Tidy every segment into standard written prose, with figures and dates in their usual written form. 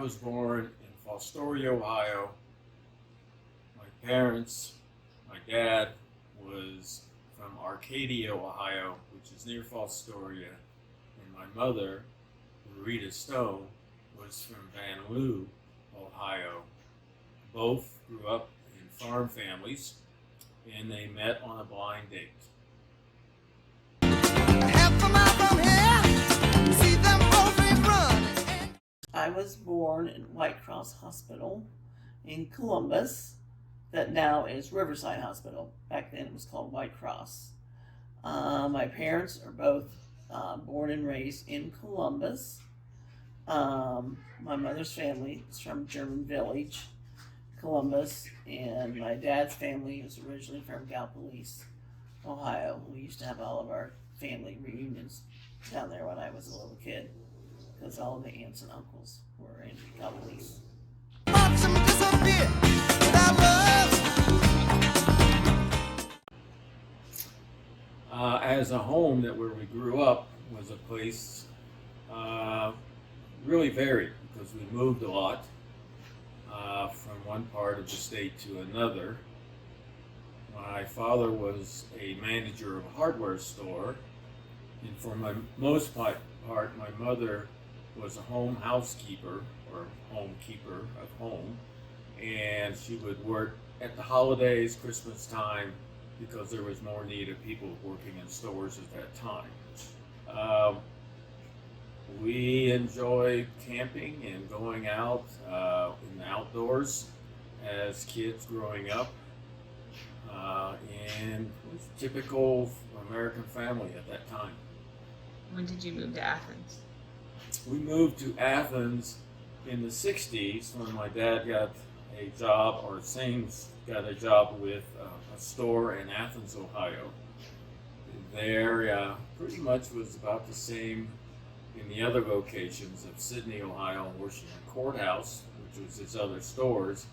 was born in Fostoria, Ohio. My parents, my dad was from Arcadia, Ohio, which is near Fostoria, and my mother, Rita Stone, was from Van Loo, Ohio. Both grew up in farm families, and they met on a blind date. I was born in White Cross Hospital in Columbus, that now is Riverside Hospital. Back then it was called White Cross. My parents are both born and raised in Columbus. My mother's family is from German Village, Columbus, and my dad's family is originally from Gallipolis, Ohio. We used to have all of our family reunions down there when I was a little kid, because all of the aunts and uncles were in Gallipolis. As a home, that where we grew up was a place really varied, because we moved a lot from one part of the state to another. My father was a manager of a hardware store, and for my most part, my mother was a home housekeeper or homekeeper of home, and she would work at the holidays, Christmas time, because there was more need of people working in stores at that time. We enjoyed camping and going out in the outdoors as kids growing up, and it was a typical American family at that time. When did you move to Athens? We moved to Athens in the 60s when my dad got a job, or Sames got a job with a store in Athens, Ohio. There pretty much was about the same in the other locations of Sydney, Ohio, and Washington Courthouse, which was his other stores.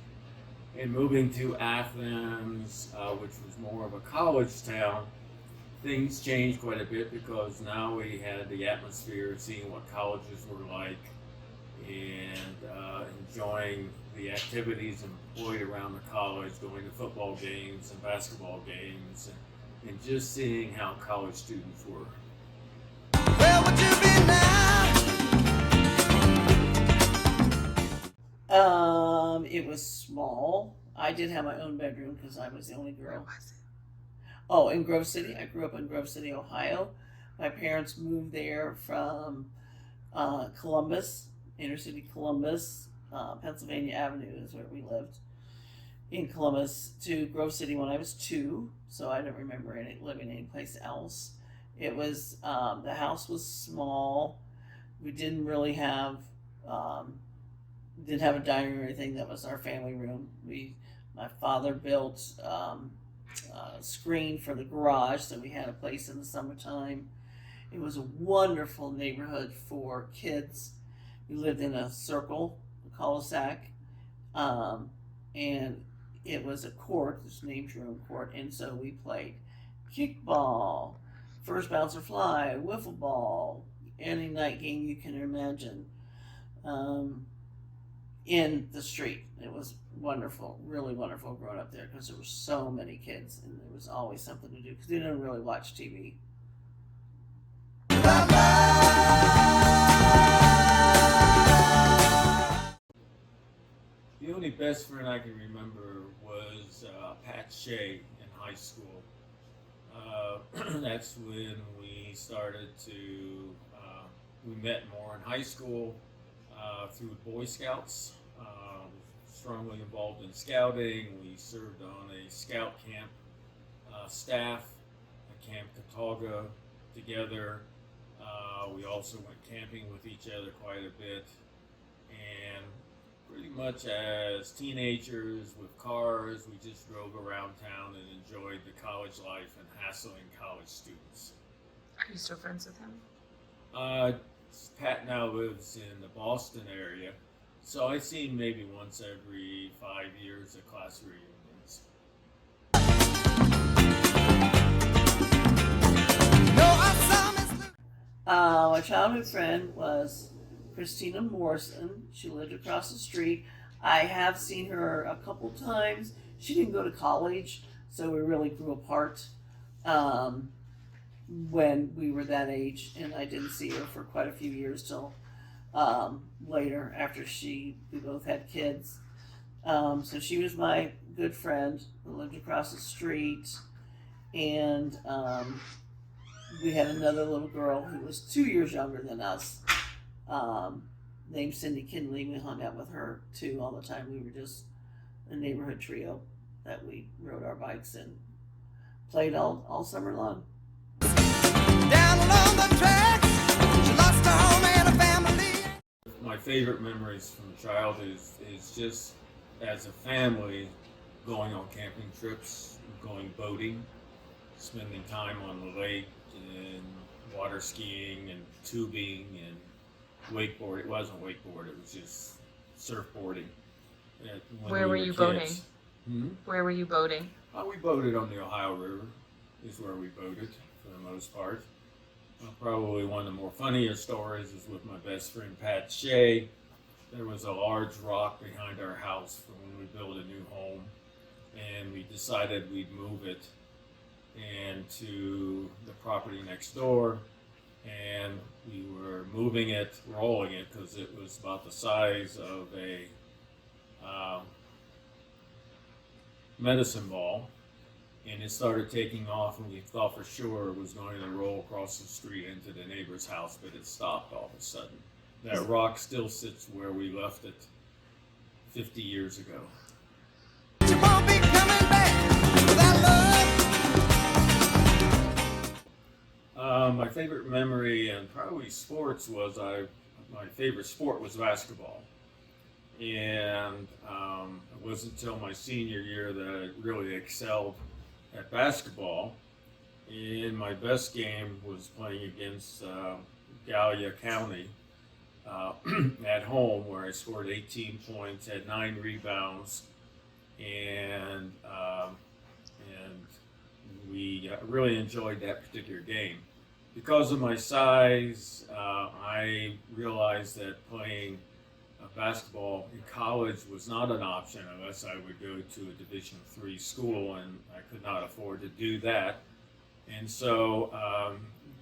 And moving to Athens, which was more of a college town, things changed quite a bit, because now we had the atmosphere of seeing what colleges were like and enjoying the activities employed around the college, going to football games and basketball games, and just seeing how college students were. Where would you be now? It was small. I did have my own bedroom because I was the only girl. Where was it? Oh, in Grove City. I grew up in Grove City, Ohio. My parents moved there from Columbus, inner city Columbus, Pennsylvania Avenue is where we lived, in Columbus, to Grove City when I was 2. So I don't remember living anyplace else. It was, the house was small. We didn't really have, didn't have a dining room or anything. That was our family room. My father built a screen for the garage, so we had a place in the summertime. It was a wonderful neighborhood for kids. We lived in a circle, a cul-de-sac, and it was a court, it's named Jerome Court, and so we played kickball, first bouncer fly, wiffle ball, any night game you can imagine, in the street. It was wonderful, really wonderful growing up there, because there were so many kids and there was always something to do, because we didn't really watch TV. The only best friend I can remember was Pat Shea in high school. That's when we started to, we met more in high school through Boy Scouts. Strongly involved in scouting. We served on a scout camp staff at Camp Catawba together. We also went camping with each other quite a bit, and pretty much as teenagers with cars, we just drove around town and enjoyed the college life and hassling college students. Are you still friends with him? Pat now lives in the Boston area, so I see him maybe once every 5 years at class reunions. My childhood friend was Christina Morrison. She lived across the street. I have seen her a couple times. She didn't go to college, so we really grew apart when we were that age, and I didn't see her for quite a few years till later after we both had kids. So she was my good friend who lived across the street, and we had another little girl who was 2 years younger than us, named Cindy Kinley. We hung out with her too all the time. We were just a neighborhood trio that we rode our bikes and played all summer long. Down along the track, she lost her home and her family. My favorite memories from childhood is just as a family going on camping trips, going boating, spending time on the lake and water skiing and tubing and wakeboard. It wasn't wakeboard, it was just surfboarding. Where were you boating? Where were you boating? We boated on the Ohio River, is where we boated for the most part. Probably one of the more funnier stories is with my best friend Pat Shea. There was a large rock behind our house for when we built a new home, and we decided we'd move it and to the property next door, and we were moving it, rolling it, because it was about the size of a medicine ball, and it started taking off, and we thought for sure it was going to roll across the street into the neighbor's house, but it stopped all of a sudden. That rock still sits where we left it 50 years ago. You won't be coming back without love. My favorite memory, and probably sports, was my favorite sport was basketball. And it wasn't until my senior year that I really excelled at basketball. And my best game was playing against Gallia County at home, where I scored 18 points, had 9 rebounds, and we really enjoyed that particular game. Because of my size, I realized that playing basketball in college was not an option unless I would go to a Division III school, and I could not afford to do that. And so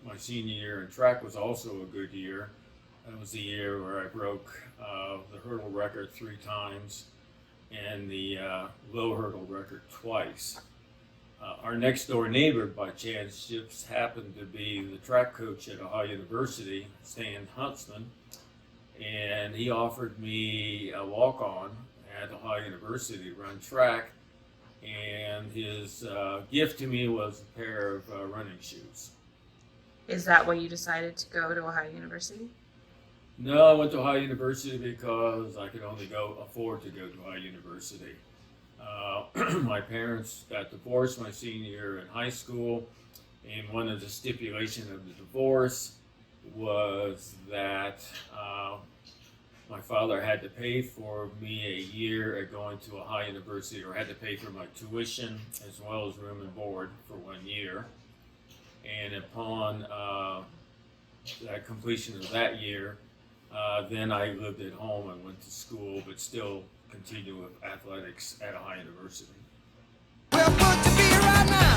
my senior year in track was also a good year. That was the year where I broke the hurdle record 3 times and the low hurdle record twice. Our next door neighbor, by chance, just happened to be the track coach at Ohio University, Stan Huntsman, and he offered me a walk-on at Ohio University to run track, and his gift to me was a pair of running shoes. Is that why you decided to go to Ohio University? No, I went to Ohio University because I could only afford to go to Ohio University. My parents got divorced my senior year in high school, and one of the stipulations of the divorce was that my father had to pay for me a year at going to Ohio University, or had to pay for my tuition as well as room and board for 1 year. And upon that completion of that year, then I lived at home and went to school, but still continued with athletics at Ohio University. Well, good to be right now.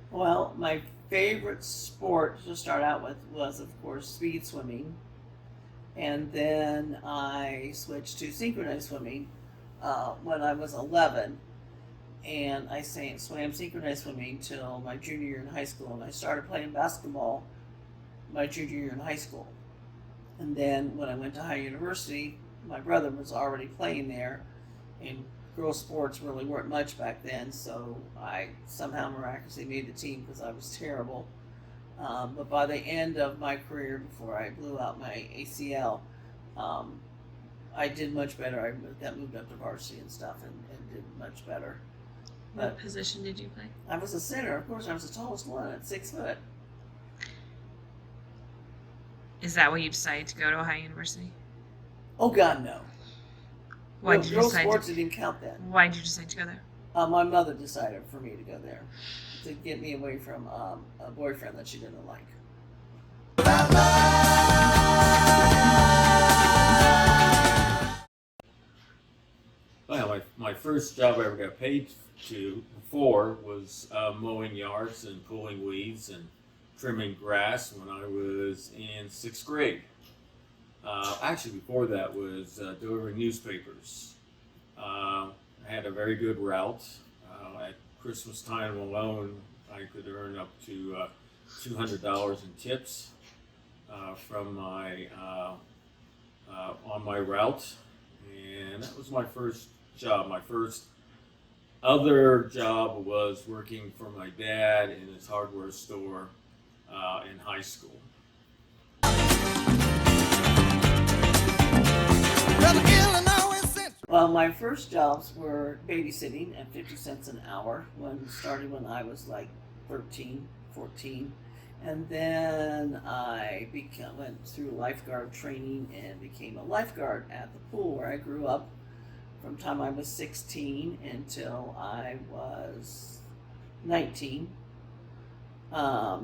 Well, my favorite sport to start out with was, of course, speed swimming. And then I switched to synchronized swimming when I was 11. And I swam synchronized swimming till my junior year in high school. And I started playing basketball my junior year in high school. And then when I went to Ohio University, my brother was already playing there, and girls' sports really weren't much back then, so I somehow miraculously made the team because I was terrible. But by the end of my career, before I blew out my ACL, I did much better. I got moved up to varsity and stuff and did much better. What position did you play? I was a center. Of course, I was the tallest one at 6 foot. Is that why you decided to go to Ohio University? Oh, God, no. Why did you girls' decide sports to, didn't count then. Why did you decide to go there? My mother decided for me to go there to get me away from a boyfriend that she didn't like. my first job I ever got paid for was mowing yards and pulling weeds and trimming grass when I was in 6th grade. Actually, before that was delivering newspapers. I had a very good route. At Christmas time alone, I could earn up to $200 in tips from my on my route, and that was my first job. My first other job was working for my dad in his hardware store in high school. Well, Illinois is central. Well, my first jobs were babysitting at 50 cents an hour starting when I was like 13, 14. And then I went through lifeguard training and became a lifeguard at the pool where I grew up from the time I was 16 until I was 19 at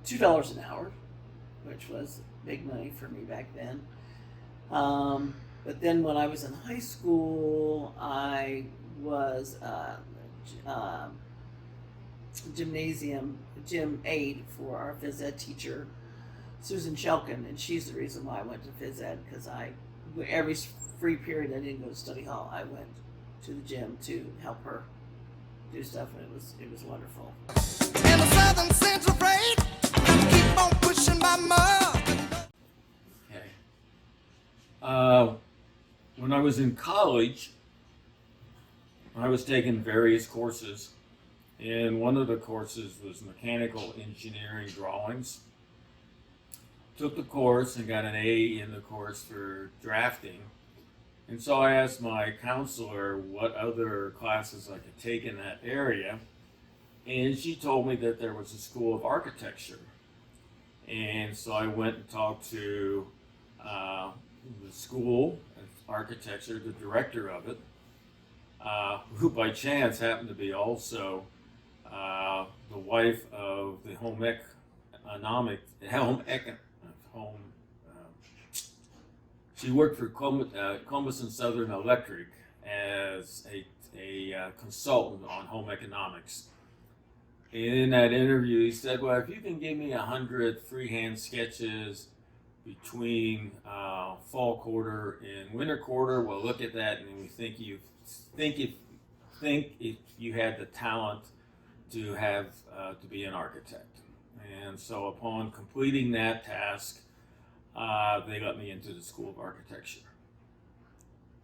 $2 an hour, which was big money for me back then. But then when I was in high school, I was gym aide for our phys ed teacher, Susan Shelkin, and she's the reason why I went to phys ed, because every free period I didn't go to study hall, I went to the gym to help her do stuff, and it was wonderful. And the Southern Central Freight, keep on pushing my mug. Okay. When I was in college, I was taking various courses, and one of the courses was mechanical engineering drawings. Took the course and got an A in the course for drafting. And so I asked my counselor what other classes I could take in that area, and she told me that there was a school of architecture. And so I went and talked to the school of architecture, the director of it, who by chance happened to be also the wife of the she worked for Combus and Southern Electric as a consultant on home economics. In that interview, he said, "Well, if you can give me 100 freehand sketches between fall quarter and winter quarter, we'll look at that, and we think if you had the talent to have to be an architect." And so upon completing that task, they got me into the School of Architecture.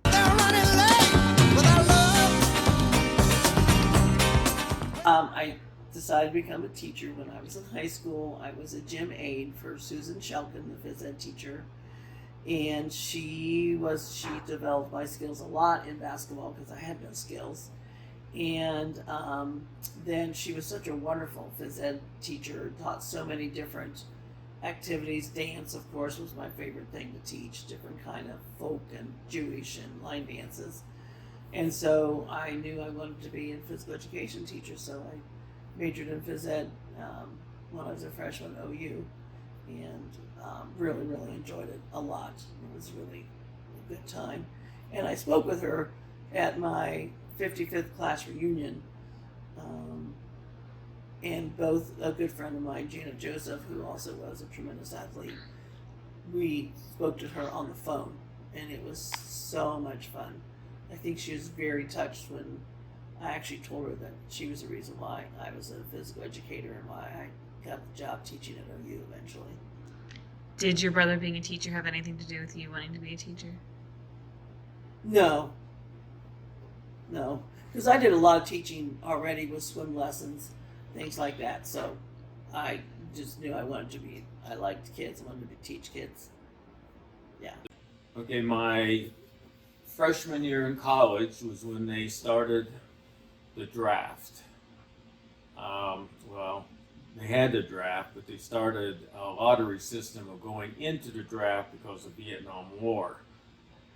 They're running late without love. I decided to become a teacher when I was in high school. I was a gym aide for Susan Shelkin, the phys ed teacher, and she developed my skills a lot in basketball because I had no skills. And then she was such a wonderful phys ed teacher, taught so many different activities. Dance, of course, was my favorite thing to teach, different kind of folk and Jewish and line dances. And so I knew I wanted to be a physical education teacher, so I majored in phys ed when I was a freshman at OU, and really, really enjoyed it a lot. It was really a good time. And I spoke with her at my 55th class reunion, and both a good friend of mine, Gina Joseph, who also was a tremendous athlete, we spoke to her on the phone, and it was so much fun. I think she was very touched when I actually told her that she was the reason why I was a physical educator and why I got the job teaching at OU eventually. Did your brother being a teacher have anything to do with you wanting to be a teacher? No, because I did a lot of teaching already with swim lessons, things like that. So I just knew I liked kids, I wanted to teach kids. Yeah. Okay, my freshman year in college was when they started the draft. Well, they had the draft, but they started a lottery system of going into the draft because of the Vietnam War.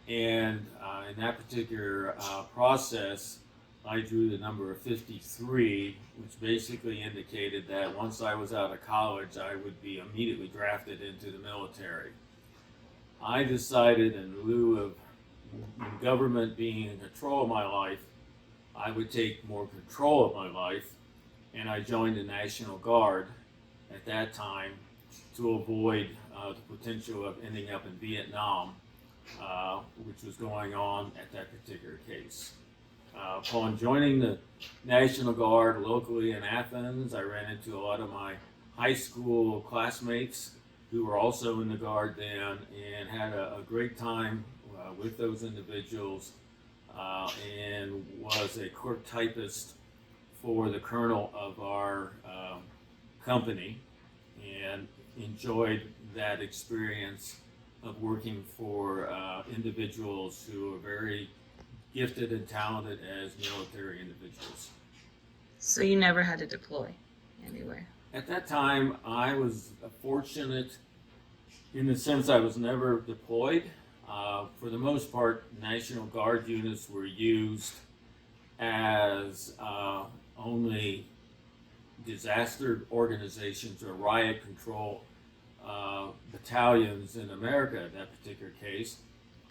And in that particular process, I drew the number of 53, which basically indicated that once I was out of college, I would be immediately drafted into the military. I decided, in lieu of government being in control of my life, I would take more control of my life, and I joined the National Guard at that time to avoid the potential of ending up in Vietnam, which was going on at that particular case. Upon joining the National Guard locally in Athens, I ran into a lot of my high school classmates who were also in the Guard then, and had a great time with those individuals, and was a court typist for the colonel of our company, and enjoyed that experience of working for individuals who are very gifted and talented as military individuals. So you never had to deploy anywhere? At that time, I was fortunate in the sense I was never deployed. For the most part, National Guard units were used as only disaster organizations or riot control battalions in America in that particular case.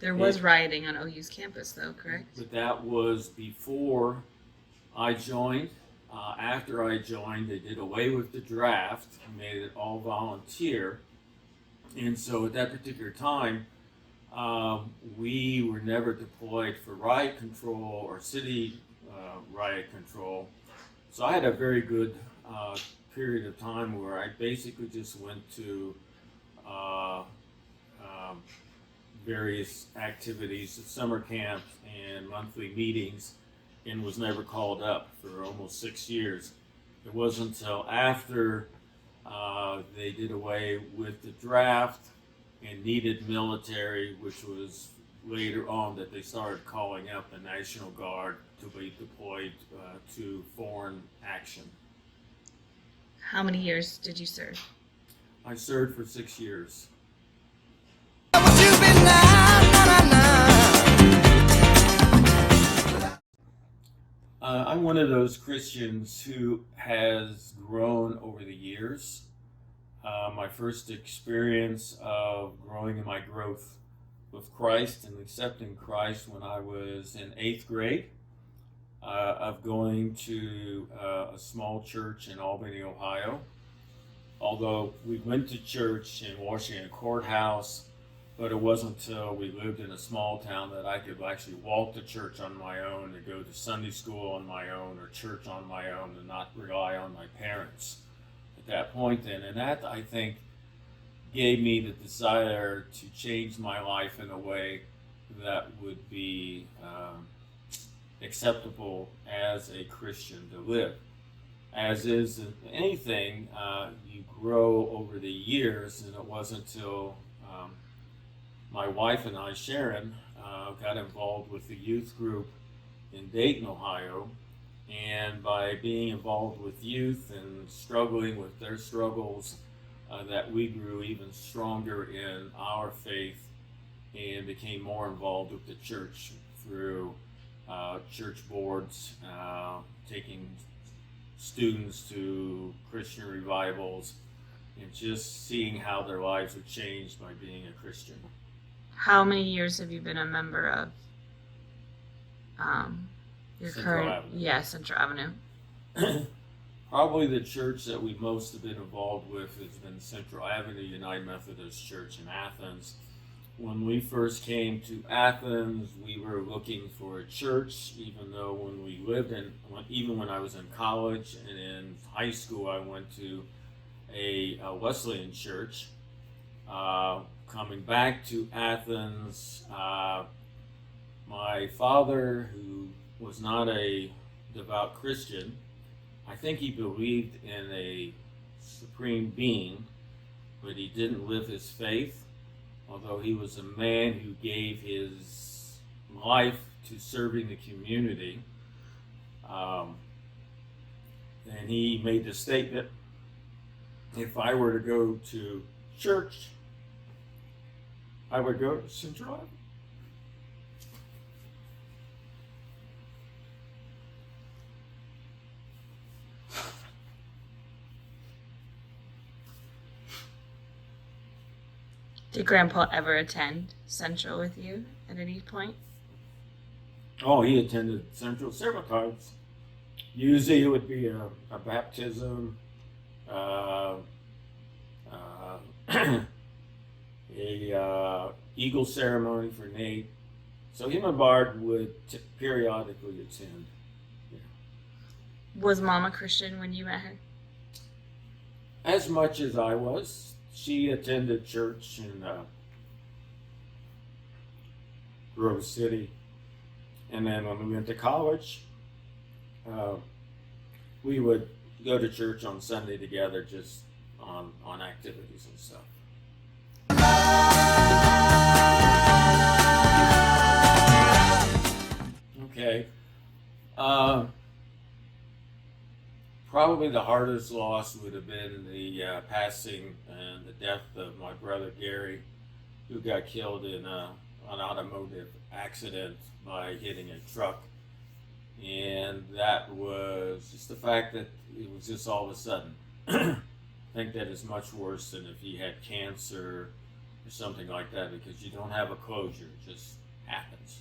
There was rioting on OU's campus, though, correct? But that was before I joined. After I joined, they did away with the draft, made it all volunteer. And so at that particular time, we were never deployed for riot control or city riot control. So I had a very good period of time where I basically just went to various activities, summer camps and monthly meetings, and was never called up for almost 6 years. It wasn't until after they did away with the draft and needed military, which was later on, that they started calling up the National Guard to be deployed to foreign action. How many years did you serve? I served for 6 years. What you been now, I'm one of those Christians who has grown over the years. My first experience of growing in my growth with Christ and accepting Christ when I was in 8th grade, of going to a small church in Albany, Ohio. Although we went to church in Washington Courthouse, but it wasn't until we lived in a small town that I could actually walk to church on my own, to go to Sunday school on my own, or church on my own, and not rely on my parents at that point then. And that, I think, gave me the desire to change my life in a way that would be acceptable as a Christian to live. As is anything, you grow over the years, and it wasn't until my wife and I, Sharon, got involved with the youth group in Dayton, Ohio, and by being involved with youth and struggling with their struggles, that we grew even stronger in our faith and became more involved with the church through church boards, taking students to Christian revivals, and just seeing how their lives were changed by being a Christian. How many years have you been a member of your Central current? Avenue. Yeah, Central Avenue. Probably the church that we most have been involved with has been Central Avenue United Methodist Church in Athens. When we first came to Athens, we were looking for a church, even though when we lived even when I was in college and in high school, I went to a Wesleyan church. Coming back to Athens, my father, who was not a devout Christian, I think he believed in a supreme being, but he didn't live his faith, although he was a man who gave his life to serving the community. And he made the statement, if I were to go to church, I would go to Central Avenue. Did Grandpa ever attend Central with you at any point? Oh, he attended Central several times. Usually it would be a baptism, uh, uh, a eagle ceremony for Nate. So him and Bart would periodically attend. Yeah. Was Mom a Christian when you met her? As much as I was, she attended church in Grove City. And then when we went to college, we would go to church on Sunday together, just on activities and stuff. Okay. Probably the hardest loss would have been the passing and the death of my brother Gary, who got killed in an automotive accident by hitting a truck. And that was just the fact that it was just all of a sudden. I think that is much worse than if he had cancer or something like that, because you don't have a closure, it just happens.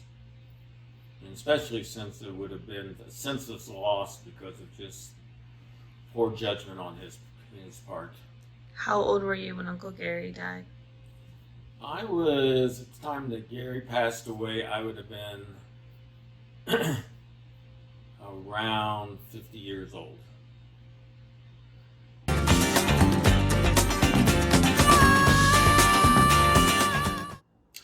And especially since there would have been a senseless loss because of just poor judgment on his part. How old were you when Uncle Gary died? I was, at the time that Gary passed away, I would have been around 50 years old.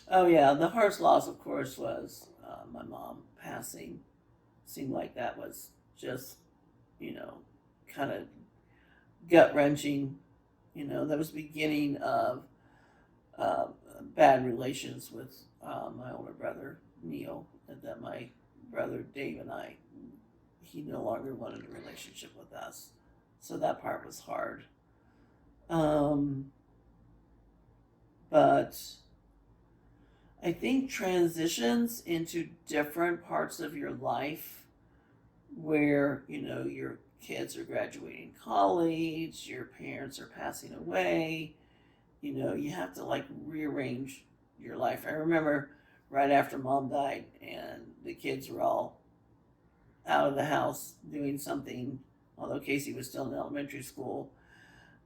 Oh yeah, the hardest loss, of course, was my mom passing. Seemed like that was just, kind of gut wrenching. That was the beginning of bad relations with my older brother Neil, and that my brother Dave and I, he no longer wanted a relationship with us, so that part was hard. But I think transitions into different parts of your life where, your kids are graduating college, your parents are passing away, you have to like rearrange your life. I remember right after Mom died and the kids were all out of the house doing something, although Casey was still in elementary school,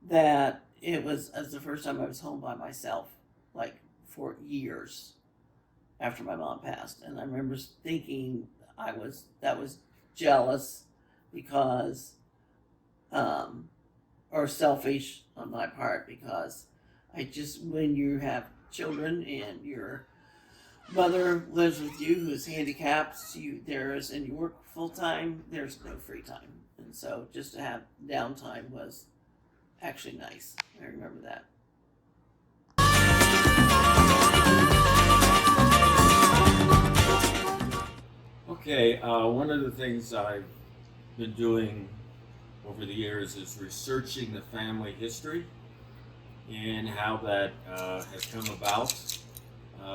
that it was as the first time I was home by myself, like for years after my mom passed. And I remember thinking that was jealous because or selfish on my part, because when you have children and your mother lives with you who's handicapped, and you work full time, there's no free time. And so just to have downtime was actually nice. I remember that. Okay, one of the things I've been doing over the years is researching the family history and how that has come about,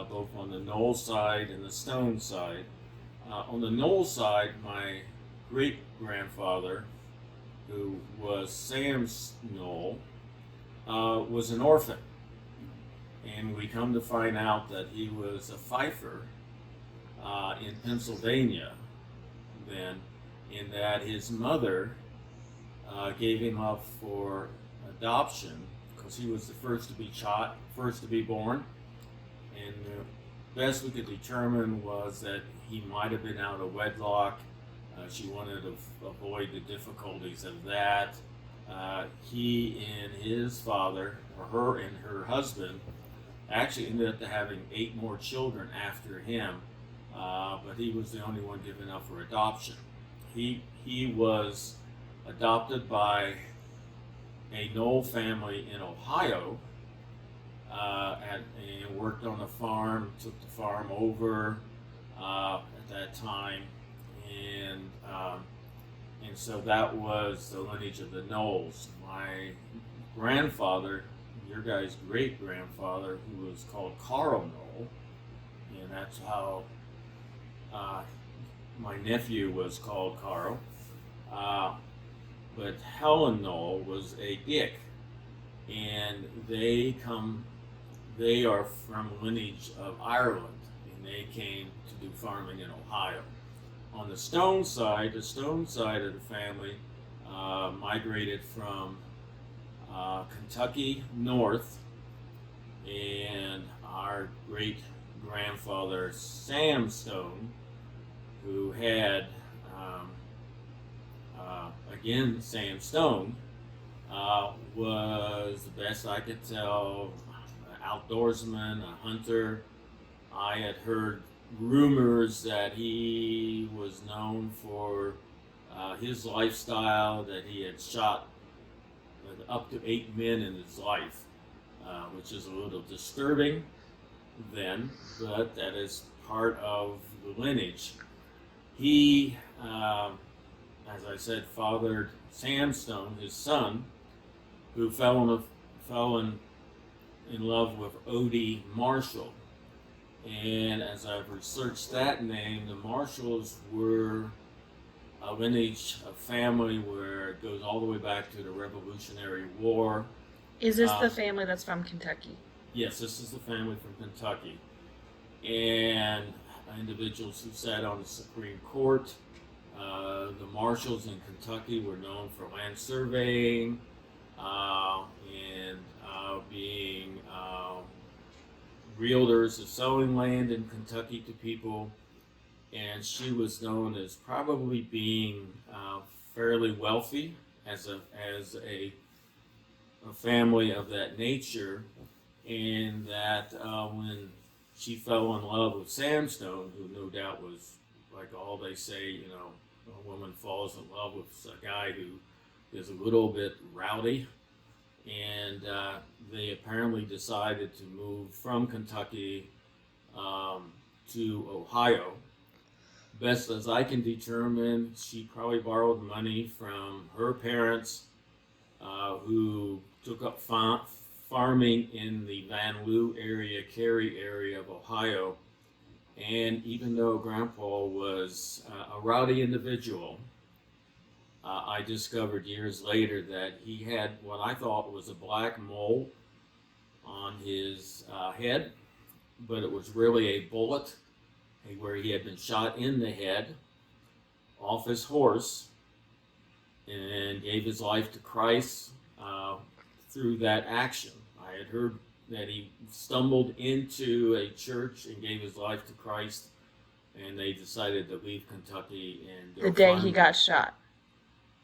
both on the Noel side and the Stone side. On the Noel side, my great-grandfather, who was Sam Noel, was an orphan. And we come to find out that he was a fifer in Pennsylvania then, in that his mother gave him up for adoption because he was the first to be born. And the best we could determine was that he might have been out of wedlock. She wanted to avoid the difficulties of that. He and his father, or her and her husband, actually ended up having 8 more children after him, but he was the only one given up for adoption. He was adopted by a Noel family in Ohio, and worked on a farm, took the farm over at that time, and so that was the lineage of the Noels. My grandfather, your guy's great-grandfather, who was called Carl Noel, and that's how my nephew was called Carl. But Helen Noel was a Dick, and they are from lineage of Ireland, and they came to do farming in Ohio. On the Stone side of the family migrated from Kentucky north, and our great grandfather Sam Stone, who had again Sam Stone, was the best I could tell, an outdoorsman, a hunter. I had heard rumors that he was known for his lifestyle, that he had shot up to 8 men in his life, which is a little disturbing then, but that is part of the lineage. He, as I said, fathered Sam Stone, his son, who fell in love with Odie Marshall. And as I've researched that name, the Marshalls were a lineage, a family where it goes all the way back to the Revolutionary War. Is this the family that's from Kentucky? Yes, this is the family from Kentucky. And individuals who sat on the Supreme Court. The Marshalls in Kentucky were known for land surveying and being realtors of selling land in Kentucky to people. And she was known as probably being fairly wealthy as a family of that nature, and that when she fell in love with Sam Stone, who no doubt was, like all they say, a woman falls in love with a guy who is a little bit rowdy, and they apparently decided to move from Kentucky to Ohio. Best as I can determine, she probably borrowed money from her parents, who took up farming in the Van Loo area, Cary area of Ohio. And even though Grandpa was a rowdy individual, I discovered years later that he had what I thought was a black mole on his head, but it was really a bullet where he had been shot in the head off his horse and gave his life to Christ through that action. I had heard that he stumbled into a church and gave his life to Christ, and they decided to leave Kentucky and go The day farm. he got shot.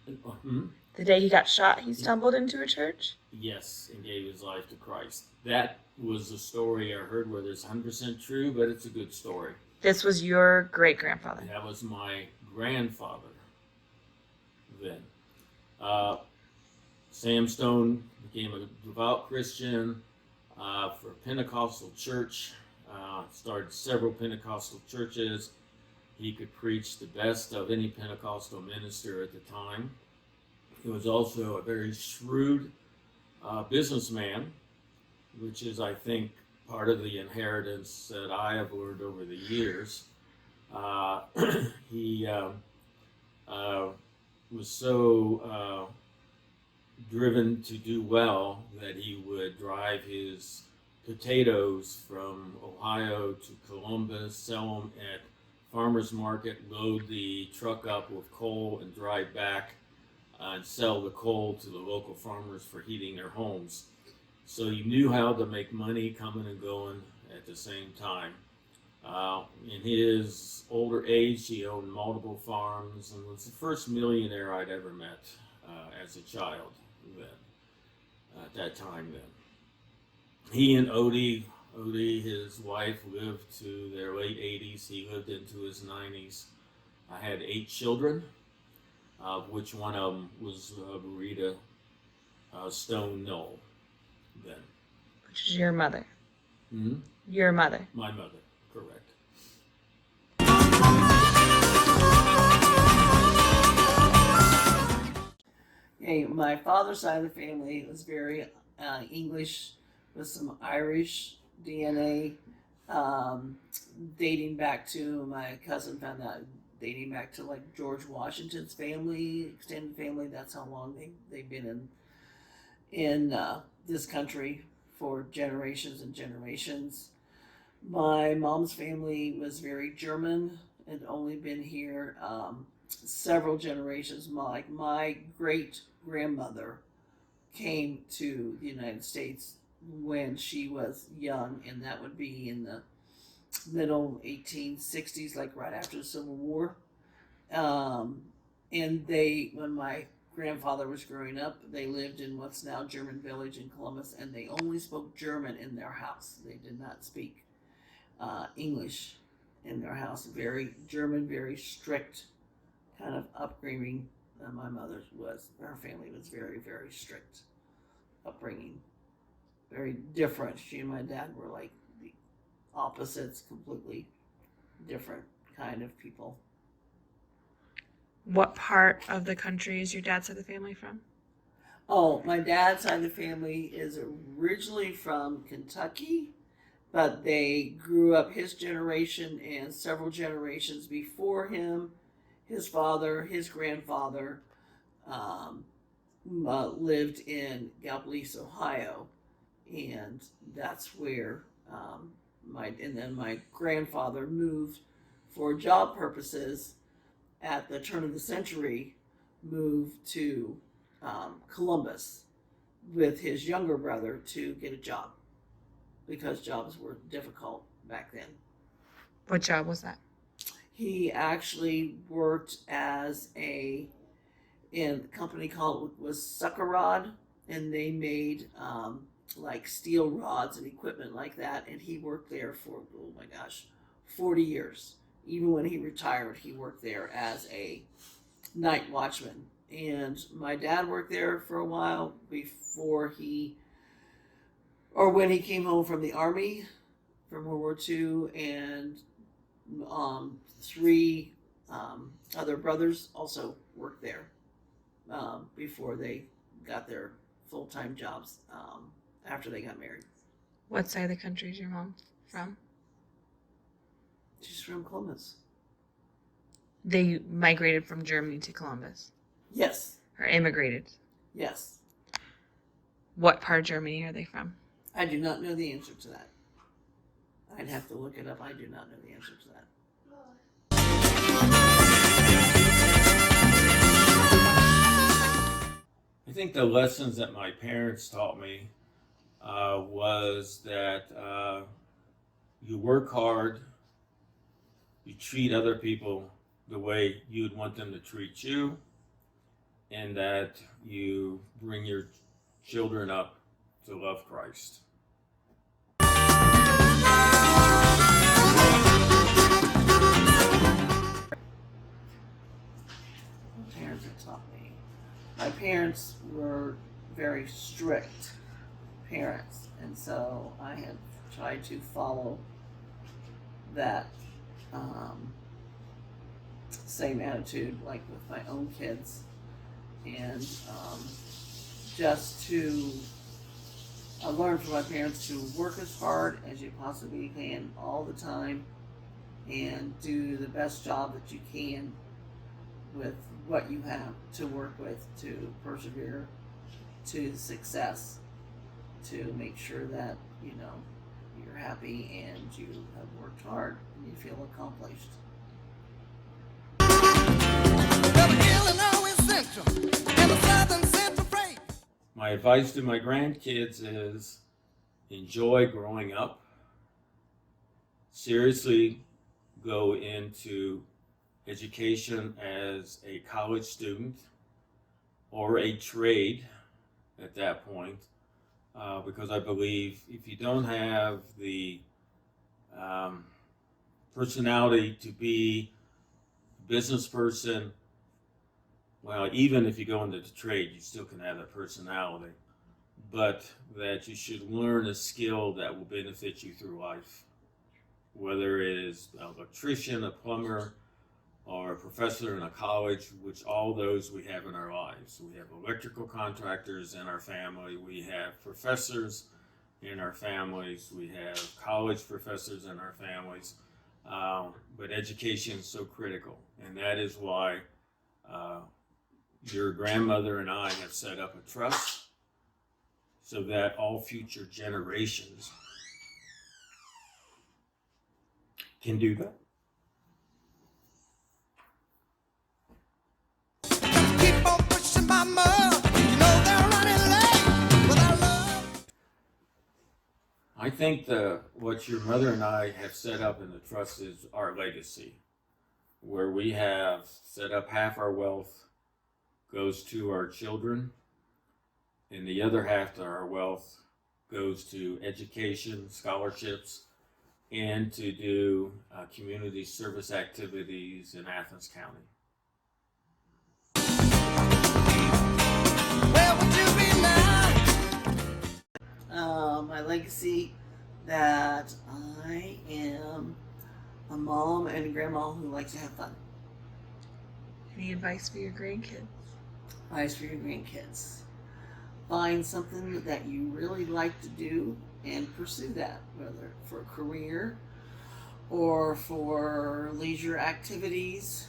The day he got shot, he stumbled into a church? Yes, and gave his life to Christ. That was a story I heard, whether it's 100% true, but it's a good story. This was your great-grandfather? That was my grandfather then. Sam Stone became a devout Christian for a Pentecostal church, started several Pentecostal churches. He could preach the best of any Pentecostal minister at the time. He was also a very shrewd businessman, which is, I think, part of the inheritance that I have learned over the years. He was so driven to do well that he would drive his potatoes from Ohio to Columbus, sell them at farmers market, load the truck up with coal and drive back and sell the coal to the local farmers for heating their homes. So he knew how to make money coming and going at the same time. In his older age, he owned multiple farms and was the first millionaire I'd ever met as a child then, at that time then. He and Odie, his wife, lived to their late 80s. He lived into his 90s. I had 8 children, which one of them was Rita Stone Noel then. Which is your mother? Mm-hmm. Your mother? My mother, correct. Okay, my father's side of the family was very English with some Irish DNA, dating back to, my cousin found out, dating back to like George Washington's family, extended family. That's how long they've been in this country, for generations and generations. My mom's family was very German had only been here several generations. My great grandmother came to the United States when she was young, and that would be in the middle 1860s, like right after the Civil War. And when my grandfather was growing up, they lived in what's now German Village in Columbus, and they only spoke German in their house. They did not speak English in their house. Very German, very strict kind of upbringing. My her family was very, very strict upbringing. Very different. She and my dad were like the opposites, completely different kind of people. What part of the country is your dad's side of the family from? Oh, my dad's side of the family is originally from Kentucky, but they grew up, his generation and several generations before him. His father, his grandfather, lived in Gallipolis, Ohio, and that's where my grandfather moved for job purposes at the turn of the century, moved to Columbus with his younger brother to get a job because jobs were difficult back then. What job was that? He actually worked in a company was Sucker Rod, and they made like steel rods and equipment like that, and he worked there for 40 years. Even when he retired, he worked there as a night watchman. And my dad worked there for a while when he came home from the Army from World War II, and three other brothers also worked there before they got their full-time jobs after they got married. What side of the country is your mom from? She's from Columbus. They migrated from Germany to Columbus? Yes. Or immigrated? Yes. What part of Germany are they from? I do not know the answer to that. I'd have to look it up. I do not know the answer to that. I think the lessons that my parents taught me was that you work hard, you treat other people the way you'd want them to treat you, and that you bring your children up to love Christ. Parents have taught me. My parents were very strict parents, and so I have tried to follow that same attitude, like with my own kids, and I learned from my parents to work as hard as you possibly can all the time and do the best job that you can with what you have to work with to persevere to success, to make sure that you're happy and you have worked hard and you feel accomplished. My advice to my grandkids is enjoy growing up. Seriously go into education as a college student or a trade at that point, because I believe if you don't have the personality to be a business person, well, even if you go into the trade, you still can have that personality, but that you should learn a skill that will benefit you through life, whether it is an electrician, a plumber, or a professor in a college, which all those we have in our lives. We have electrical contractors in our family, we have professors in our families, we have college professors in our families, but education is so critical, and that is why your grandmother and I have set up a trust so that all future generations can do that. think what your mother and I have set up in the trust is our legacy, where we have set up half our wealth goes to our children, and the other half of our wealth goes to education, scholarships, and to do community service activities in Athens County. Where would you be now? My legacy, that I am a mom and a grandma who likes to have fun. Any advice for your grandkids? Advice for your grandkids: find something that you really like to do and pursue that, whether for a career or for leisure activities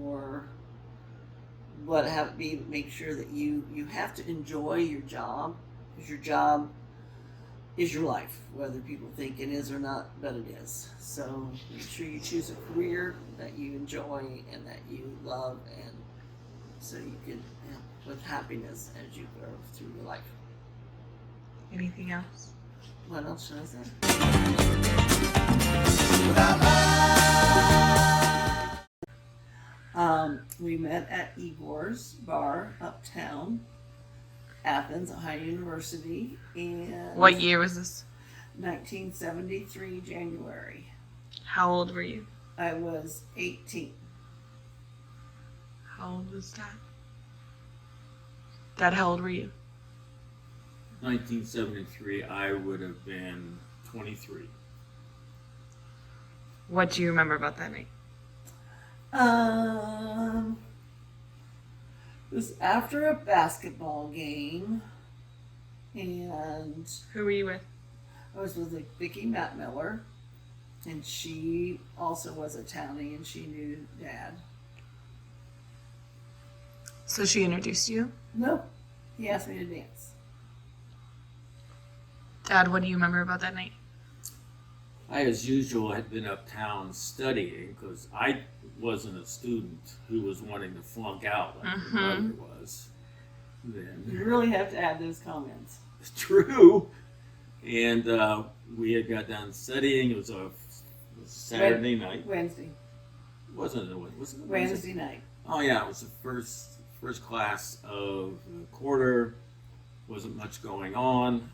or what have it be. Make sure that you have to enjoy your job, because your job is your life, whether people think it is or not, but it is. So make sure you choose a career that you enjoy and that you love, and so you can with happiness as you go through your life. Anything else? What else should I say? We met at Igor's Bar uptown, Athens, Ohio University, in What year was this? 1973 January. How old were you? I was 18. How old was Dad? Dad, how old were you? 1973, I would have been 23. What do you remember about that night? It was after a basketball game, and Who were you with? I was with Vicki Matt Miller, and she also was a townie, and she knew Dad. So she introduced you? Nope, he asked me to dance. Dad, what do you remember about that night? I, as usual, had been uptown studying because I wasn't a student who was wanting to flunk out like your mother was. Then You really have to add those comments. true, and we had got done studying. It was a Saturday night. Wednesday. Wasn't it? Was it Wednesday night. Oh yeah, it was the first class of the quarter. Wasn't much going on,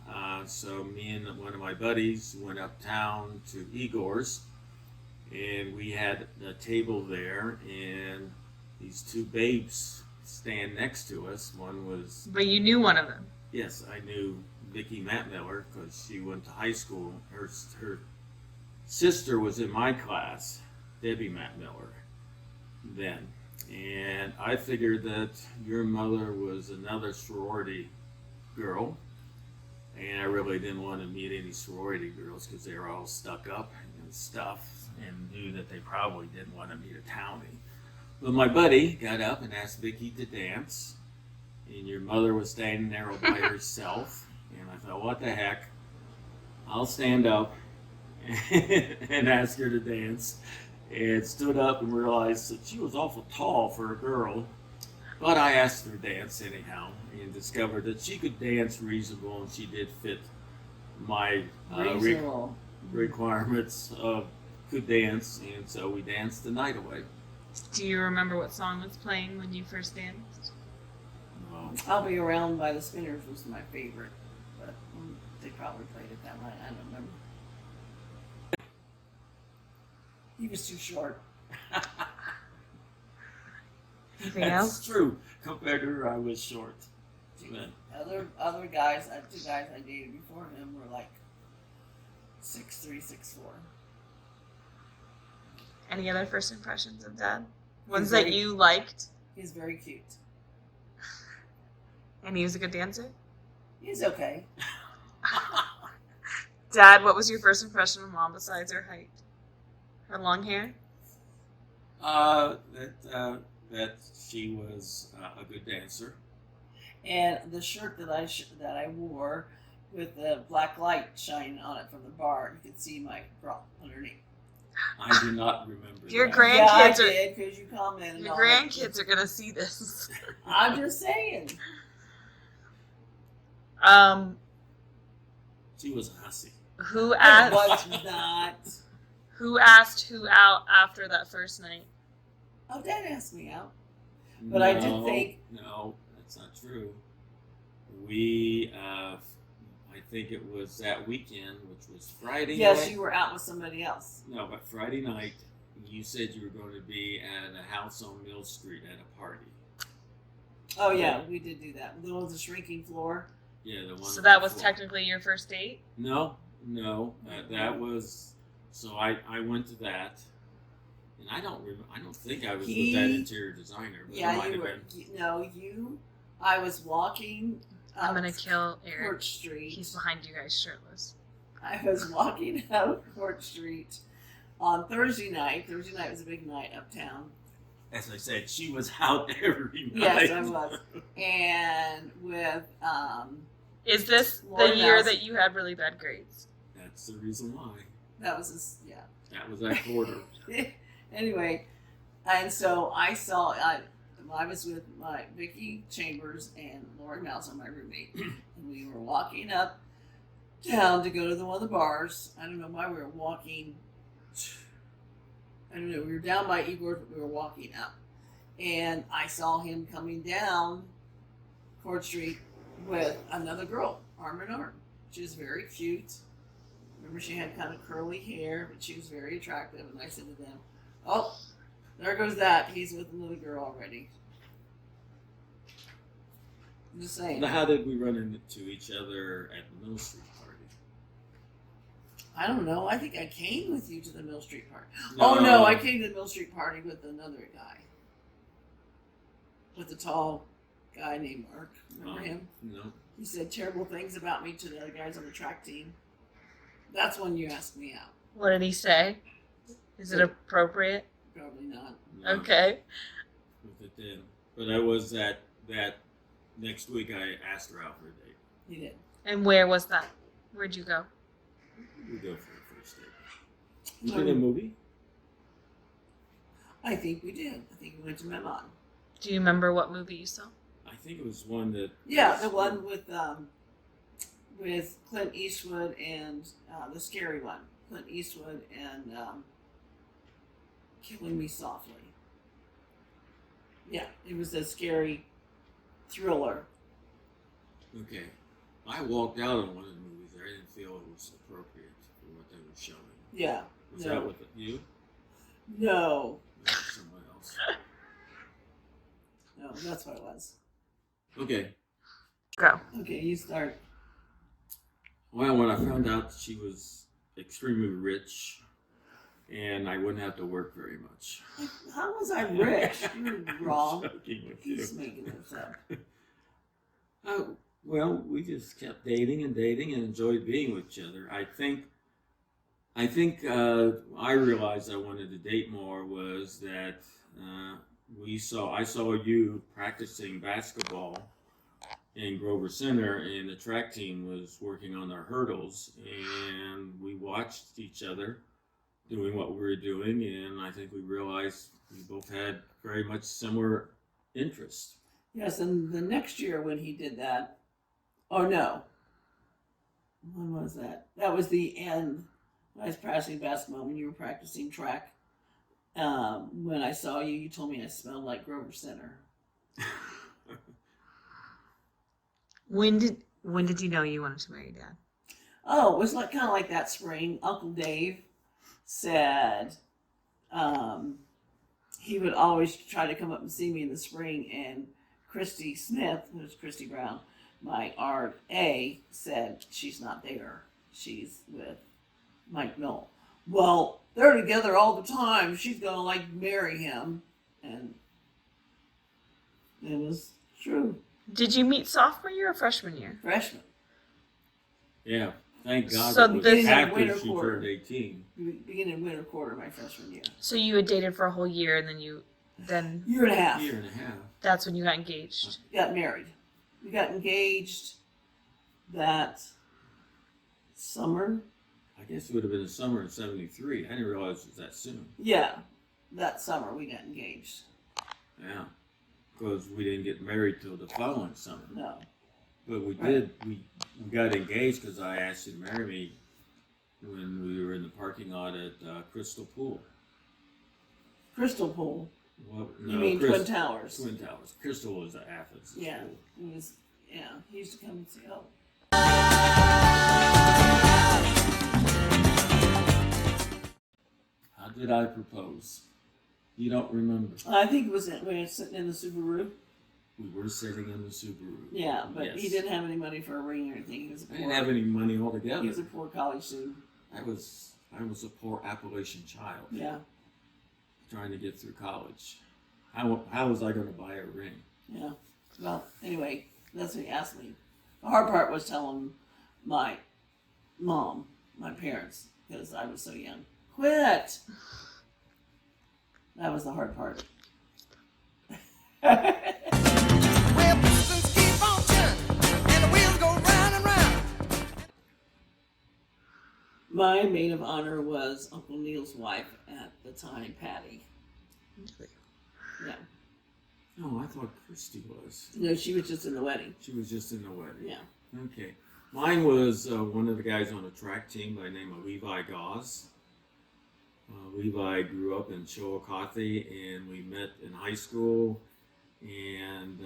so me and one of my buddies went uptown to Igor's, and we had a table there, and these two babes stand next to us. One was, But you knew one of them. yes, I knew Vicki Matt Miller because she went to high school. Her sister was in my class, Debbie Matt Miller, then, and I figured that your mother was another sorority girl, and I really didn't want to meet any sorority girls because they were all stuck up and stuff, and knew that they probably didn't want to meet a townie. But my buddy got up and asked Vicki to dance, and your mother was standing there all by herself, and I thought, what the heck, I'll stand up and ask her to dance, and stood up and realized that she was awful tall for a girl. But I asked her to dance anyhow, and discovered that she could dance reasonable, and she did fit my Reasonable. requirements of could dance, and so we danced the night away. Do you remember what song was playing when you first danced? I'll Be Around by the Spinners was my favorite, but they probably played it that night. I don't remember. He was too short. Anything That's else? true. Compared to her, I was short. Other guys, two guys I dated before him were like 6'3", 6'4". Any other first impressions of Dad? He's Ones that very- you liked? He's very cute. And he was a good dancer? He's okay. Dad, what was your first impression of Mom besides her height? Her long hair? That she was a good dancer. And the shirt that I wore with the black light shining on it from the bar, you could see my bra underneath. I do not remember. Your that. grand- Yeah, I Grandkids are- did, because you commented. Your on grandkids it. are gonna see this. I'm just saying. She was a hussy. Who It asked? was not. Who asked who out after that first night? Oh, Dad asked me out. But I did think- No, that's not true. We, I think it was that weekend, which was Friday Yes, night. you were out with somebody else. No, but Friday night, you said you were going to be at a house on Mill Street at a party. Oh yeah, we did do that. The one with the shrinking floor. Yeah, the one. So that was before. technically your first date? No, that was. So I went to that, and I don't think I was with that interior designer. But Yeah, it might you have were. been. No, you. I was walking. I'm gonna kill Eric. Court Street. He's behind you guys shirtless. I was walking out Court Street on Thursday night. Thursday night was a big night uptown. As I said, she was out every night. Yes, I was. And with Is this Lauren the year Mouse. that you had really bad grades? That's the reason why. that was his, yeah. That was that quarter. Anyway, and so I was with my Vicky Chambers and Lauren Mouse, my roommate, and we were walking up town to go to one of the bars. I don't know why we were walking. I don't know. We were down by Igor, but we were walking up, and I saw him coming down Court Street with another girl, arm in arm. She was very cute. Remember, she had kind of curly hair, but she was very attractive. And I said to them, "Oh, there goes that. He's with another girl already." I'm just saying. Now, how did we run into each other at the Mill Street party? I don't know. I think I came with you to the Mill Street party. Oh no, I came to the Mill Street party with another guy. With the tall guy named Mark. Remember him? No. He said terrible things about me to the other guys on the track team. That's when you asked me out. What did he say? Is it appropriate? Probably not. No. Okay. With it then. But I was that next week I asked her out for a date. He did. And where was that? Where'd you go? We go for the first date. You did a movie? I think we did. I think we went to Memon. Do you remember what movie you saw? I think it was one that. Yeah, the one with Clint Eastwood and the scary one. Clint Eastwood and Killing Me Softly. Yeah, it was a scary thriller. Okay. I walked out on one of the movies there. I didn't feel it was appropriate for what they were showing. Yeah. Was No. that with you? No. Or someone else? No, that's what it was. Okay. Go. Okay, you start. Well, when I found out that she was extremely rich and I wouldn't have to work very much. How was I rich? You're wrong. I'm joking with you. He's making this up. Oh, well, we just kept dating and enjoyed being with each other. I think I realized I wanted to date more was that I saw you practicing basketball in Grover Center, and the track team was working on their hurdles, and we watched each other doing what we were doing, and I think we realized we both had very much similar interests. Yes, and the next year when he did that, oh no. When was that? That was the end. When I was practicing basketball, when you were practicing track. When I saw you, you told me I smelled like Grover Center. When did you know you wanted to marry Dad? Oh, it was like kind of like that spring. Uncle Dave said he would always try to come up and see me in the spring, and Christy Smith, who's Christy Brown, my RA, said she's not there. She's with Mike Noel. Well, they're together all the time. She's gonna marry him, and it was true. Did you meet sophomore year or freshman year? Freshman, Yeah, thank God So it was this- after Winter she quarter. turned 18. beginning winter quarter, my freshman year. So you had dated for a whole year, and then Year and a half. Year and a half. that's when you got engaged. Got married. We got engaged that summer. I guess it would have been the summer of '73. I didn't realize it was that soon. Yeah, that summer we got engaged. Yeah, because we didn't get married till the following summer. No. But we Right. did. We got engaged because I asked you to marry me when we were in the parking lot at Crystal Pool. Crystal Pool. Well, You mean Twin Towers? Twin Towers. Crystal was at Athens. Yeah. Pool. He was. Yeah. He used to come and see. Oh. How did I propose? You don't remember? I think it was when we were sitting in the Subaru. We were sitting in the Subaru. Yeah, but Yes. he didn't have any money for a ring or anything. He was a I poor. didn't have any money altogether. He was a poor college student. I was a poor Appalachian child Yeah. trying to get through college. How was I going to buy a ring? Yeah. Well, anyway, that's what he asked me. The hard part was telling my mom, my parents, because I was so young. Quit! That was the hard part. Well, pistons keep on turning, and the wheels go round and round. My maid of honor was Uncle Neil's wife at the time, Patty. Yeah. No, I thought Christy was. No, she was just in the wedding. She was just in the wedding. Yeah. Okay. Mine was one of the guys on a track team by the name of Levi Gauze. Levi grew up in Chillicothe, and we met in high school, and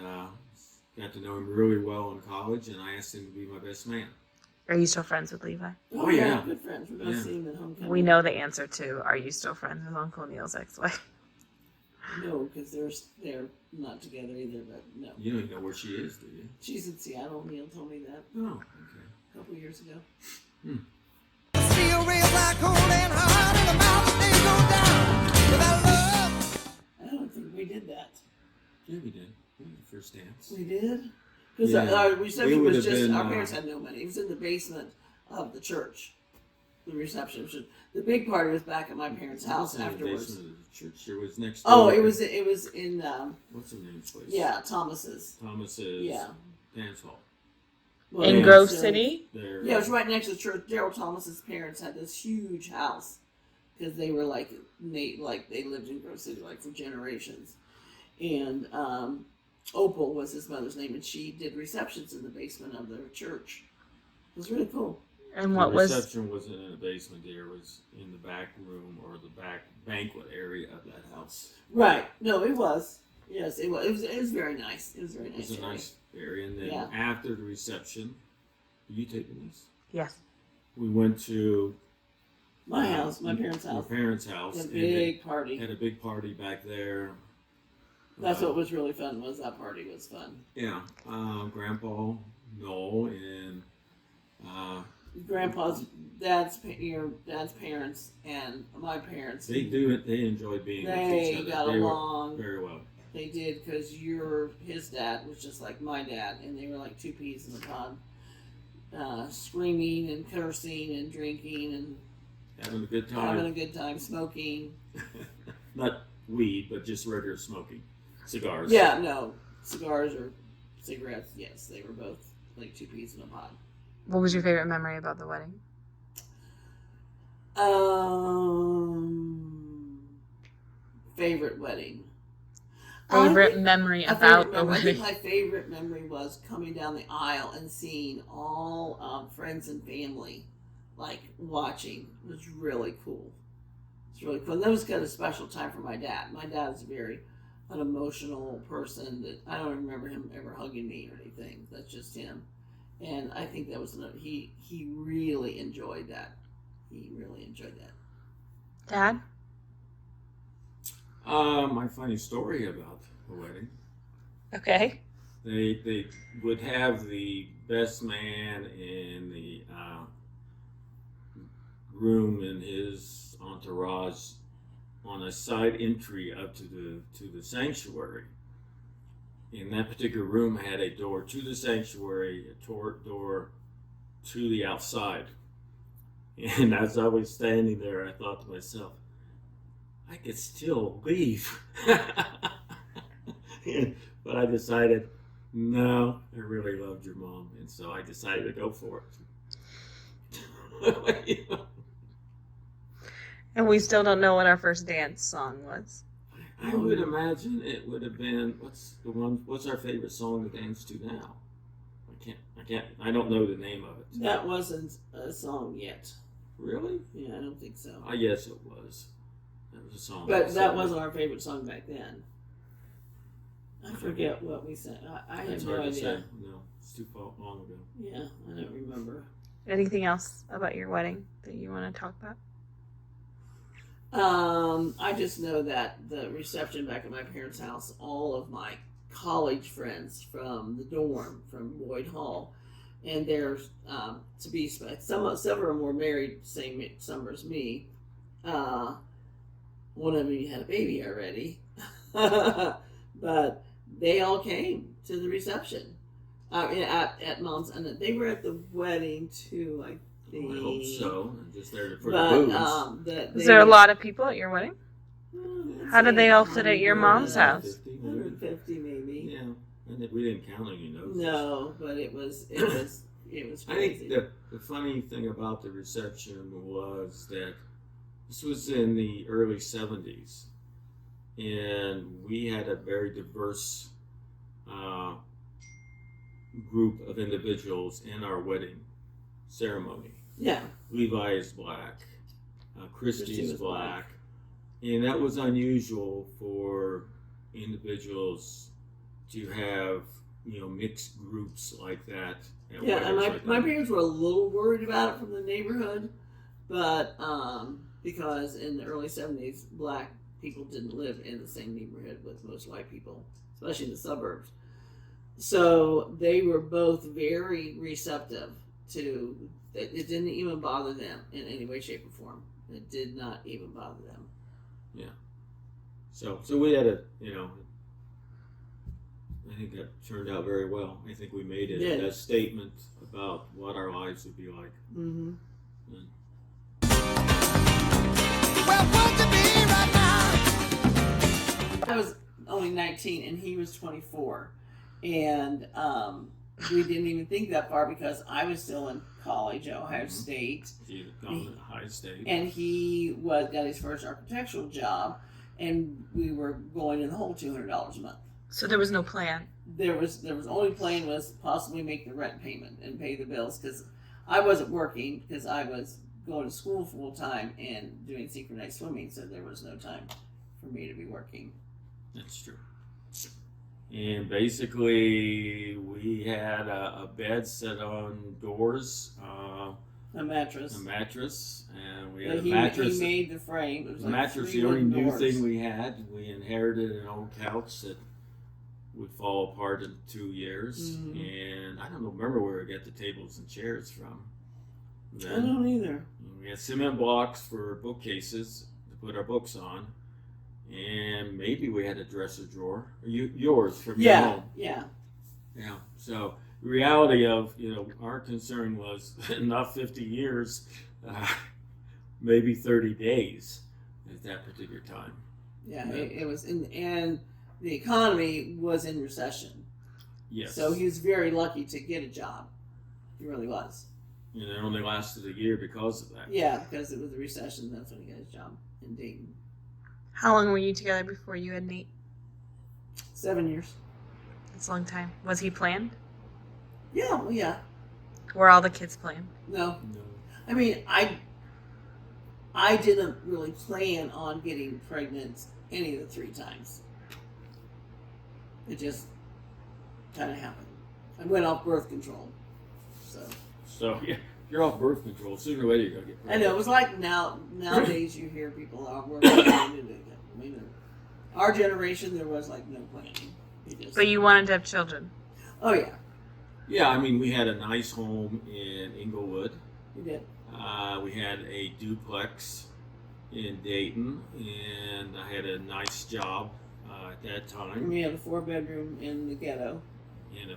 got to know him really well in college, and I asked him to be my best man. Are you still friends with Levi? Oh, yeah. Good friends. We're going to Yeah. see him at homecoming. We know the answer to, are you still friends with Uncle Neil's ex-wife? No, because they're not together either, but no. You don't even know where she is, do you? She's in Seattle. Neil told me that Oh, okay. a couple years ago. Steel rails like cold and hard, and the mountain they go down without love. I don't think we did that. Yeah, we did. We did the first dance. We did? Because Yeah. our reception We was would've just, been, our parents had no money. It was in the basement of the church. The reception. The big party was back at my parents' It house wasn't in the afterwards. basement of the church. It was next Oh, door. it was in, What's the name of the place? yeah, Thomas's. Thomas's Yeah. Dance Hall. Well, In Yeah. Grove so- City? There. Yeah, it was right next to the church. Daryl Thomas's parents had this huge house because they were like they lived in Grove City like for generations. And Opal was his mother's name, and she did receptions in the basement of their church. It was really cool. And The what was... reception wasn't in the basement there. It was in the back room or the back banquet area of that house. Right? No, it was. Yes, it was. It was very nice. It was very It nice. was a area. nice area. And then Yeah. after the reception, were you taking this? Yes. We went to My house, my parents' my house. parents' house. A and big they party. had a big party back there. That's what was really fun. Was that party was fun. Yeah, Grandpa Noel and Grandpa's your dad's parents and my parents. they enjoyed being with They each other. got They were along. very well. They did because his dad was just like my dad, and they were like two peas in a pod, screaming and cursing and drinking and Having a good having a time. good time, smoking. Not weed, but just regular smoking. Cigars. Yeah, no cigars or cigarettes. Yes, they were both like two peas in a pod. What was your favorite memory about the wedding? Favorite wedding. Favorite memory about the I wedding? think my favorite memory was coming down the aisle and seeing all friends and family, like watching. It was really cool. It's really cool. And that was kind of a special time for my dad. My dad's very an emotional person that I don't remember him ever hugging me or anything. That's just him. And I think that was he really enjoyed that. He really enjoyed that. Dad? My funny story about the wedding. Okay. They would have the best man in the room in his entourage on a side entry up to the sanctuary. And that particular room had a door to the sanctuary, a door to the outside. And as I was standing there, I thought to myself, I could still leave. But I decided, no, I really loved your mom. And so I decided to go for it. And we still don't know what our first dance song was. I would imagine it would have been, what's our favorite song to dance to now? I don't know the name of it. That wasn't a song yet. Really? Yeah, I don't think so. I guess it was. That was a song. But that wasn't our favorite song back then. I forget what we sang. I have It's no hard to idea. say. No, it's too long ago. Yeah, I don't remember. Anything else about your wedding that you want to talk about? I just know that the reception back at my parents' house, all of my college friends from the dorm from Boyd Hall, and there's to be several of them were married same summer as me. One of them had a baby already, but they all came to the reception at Mom's, and they were at the wedding too. I think. I hope so. I'm just there for But the booze. Was there a lot of people at your wedding? Let's How did say they all fit at your mom's 100, house? 150 maybe. Yeah, and we didn't count any noses. No, but it was I crazy. think the funny thing about the reception was that this was in the early 70s, and we had a very diverse group of individuals in our wedding ceremony. Yeah. Levi is black, Christy Christy is was black, and that was unusual for individuals to have, mixed groups like that. At Yeah, and weddings like my that. parents were a little worried about it from the neighborhood, but because in the early 70s, black people didn't live in the same neighborhood with most white people, especially in the suburbs. So they were both very receptive to it. It didn't even bother them in any way, shape, or form. It did not even bother them. So we had I think that turned out very well. I think we made it Did. a statement about what our lives would be like. Mm-hmm. Well, won't you be right now? I was only 19 and he was 24. And we didn't even think that far because I was still in college at Ohio State. He had gone to high state. And he got his first architectural job. And we were going in the hole $200 a month. So there was no plan. There was only plan was possibly make the rent payment and pay the bills because I wasn't working because I was going to school full time and doing synchronized swimming, so there was no time for me to be working. That's true. And basically, we had a bed set on doors, A mattress. and we had He a mattress. made the frame. It was The like mattress, 3 the only wooden new doors. thing we had. We inherited an old couch that would fall apart in 2 years, Mhm. and I don't remember where we got the tables and chairs from. I Then don't either. we had cement blocks for bookcases to put our books on, and maybe we had a dresser drawer. Yours from your Yeah, home. yeah. Yeah. So the reality of our concern was not 50 years, maybe 30 days at that particular time. Yeah, Yeah. it was and the economy was in recession. Yes. So he was very lucky to get a job. He really was. And it only lasted a year because of that. Yeah, because it was a recession. That's when he got his job in Dayton. How long were you together before you had Nate? 7 years. That's a long time. Was he planned? Yeah, well, yeah. Were all the kids planned? No, No. I mean, I didn't really plan on getting pregnant any of the 3 times. It just kind of happened. I went off birth control, so. So yeah, you're off birth control. Sooner or later you're gonna get I pregnant. know, it was like nowadays you hear people are working on it. I mean, our generation, there was like no planning. You just, But you wanted to have children. oh yeah, Yeah, I mean we had a nice home in Inglewood. we did. We had a duplex in Dayton, and I had a nice job at that And time. we had a 4-bedroom in the ghetto. And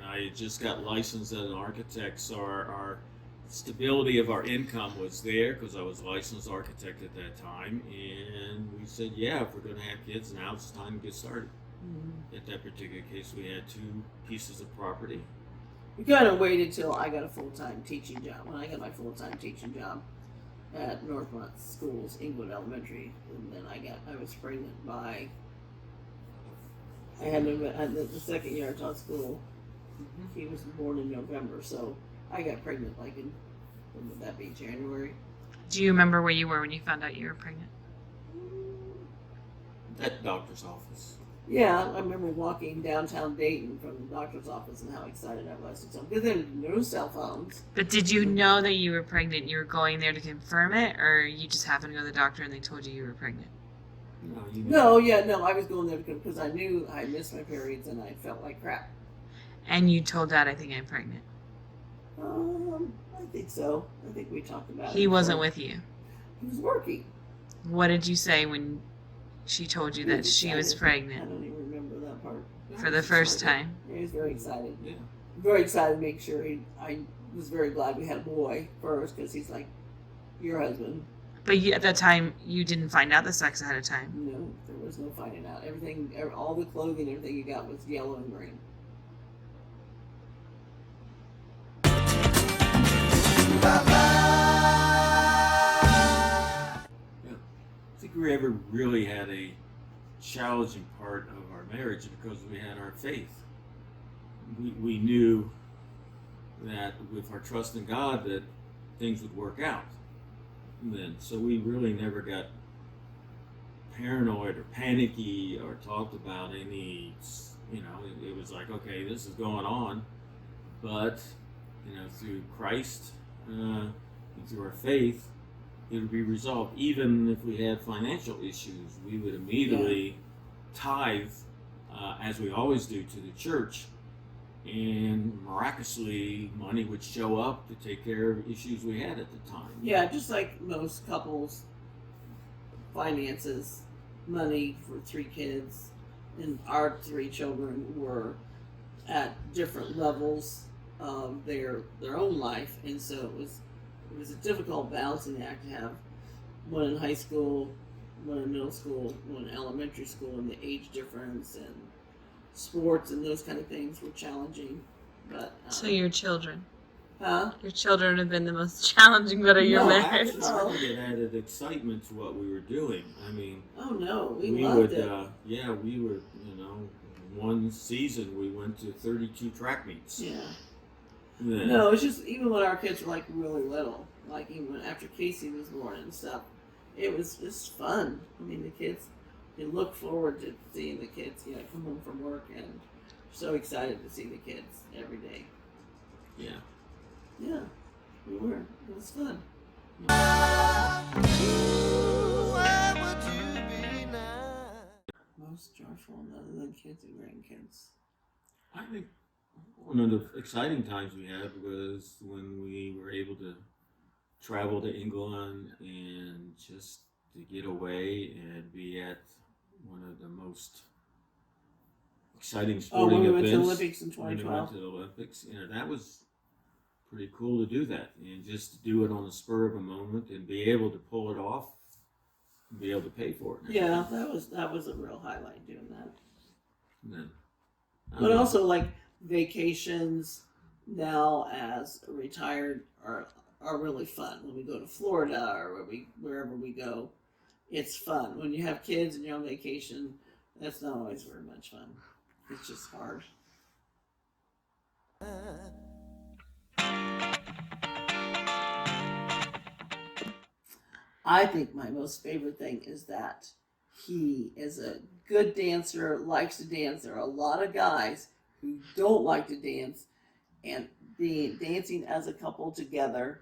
I had just got licensed as an architect, so our stability of our income was there because I was a licensed architect at that time. And we said, yeah, if we're going to have kids, now it's time to get started. At that particular case, we had 2 pieces of property. We kind of waited till I got a full-time teaching job. When I got my full-time teaching job at Northmont Schools, Inglewood Elementary, and then I was pregnant by. I had the second year I taught school. He was born in November, so I got pregnant like in when would that be? January? Do you remember where you were when you found out you were pregnant? At the doctor's office. Yeah, I remember walking downtown Dayton from the doctor's office and how excited I was. Because there were no cell phones. But did you know that you were pregnant? You were going there to confirm it, or you just happened to go to the doctor and they told you were pregnant? No, I was going there because I knew I missed my periods and I felt like crap. And you told Dad, I think I'm pregnant. I think so. I think we talked about it. He wasn't with you. He was working. What did you say when she told you that she was I pregnant don't even remember that part. for the first time? He was very excited. Yeah. Very excited to make sure I was very glad we had a boy first because he's like your husband. But you, at that time, you didn't find out the sex ahead of time. No, there was no finding out. Everything, all the clothing, everything you got was yellow and green. I think we ever really had a challenging part of our marriage because we had our faith. We knew that with our trust in God that things would work out. Then, so we really never got paranoid or panicky or talked about any, it was like, okay, this is going on, but, through Christ and through our faith, it would be resolved. Even if we had financial issues, we would immediately tithe, as we always do, to the church, and miraculously money would show up to take care of issues we had at the time. Yeah, just like most couples, finances, money for 3 kids, and our 3 children were at different levels of their own life, and so it was a difficult balancing act to have one in high school, one in middle school, one in elementary school, and the age difference and sports and those kind of things were challenging. But So your children. huh? Your children have been the most challenging part of your No, marriage. actually- It added excitement to what we were doing. I mean, Oh no, we we loved would, it. we were, one season we went to 32 track meets. Yeah. Then, No, it's just even when our kids were like really little, like even after Casey was born and stuff, it was just fun. I mean, the kids, you look forward to seeing the kids, come home from work and so excited to see the kids every day. Yeah. Yeah, we were. It was fun. Where would you be now? Most joyful other than kids and grandkids. I think one of the exciting times we had was when we were able to travel to England and just to get away and be at one of the most exciting sporting when we went to the events. Olympics in When we 2012. went to the Olympics, that was pretty cool to do that and just to do it on the spur of a moment and be able to pull it off and be able to pay for it. and Yeah, everything. that was a real highlight doing that. And then, But also like vacations now as a retired are really fun. When we go to Florida or wherever we go, it's fun. When you have kids and you're on vacation, that's not always very much fun. It's just hard. I think my most favorite thing is that he is a good dancer, likes to dance. There are a lot of guys who don't like to dance, and dancing as a couple together